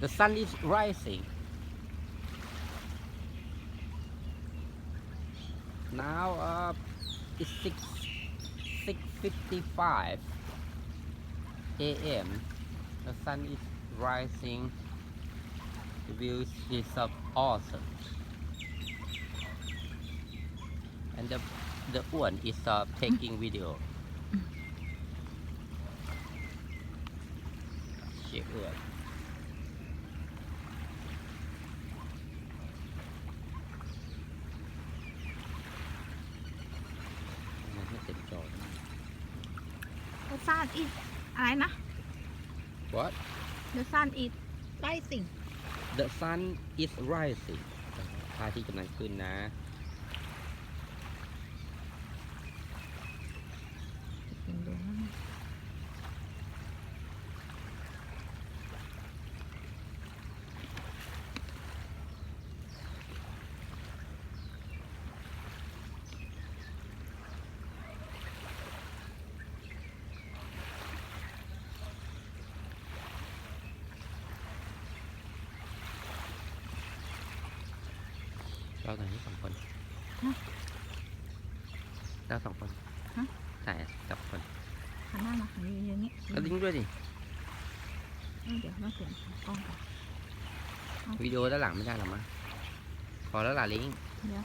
The sun is rising. Now it's 6:55 a.m. The sun is rising. The view is awesome. And the Uan is taking video. She Uan. ไม่เต็มจอ The sun is อะไรนะ What? The sun is rising The sun is rising. พระอาทิตย์กำลังขึ้นนะ เราถ่ายที่2 คน ฮะ เรา2 คน ฮะ ถ่ายกับคน หันหน้ามาหันอย่างนี้ ก็ลิงก์ด้วยดิ เดี๋ยวมาเปลี่ยนกล้องก่อน วิดีโอด้านหลังไม่ได้หรอมั้งพอแล้วล่ะลิงก์ เดี๋ยว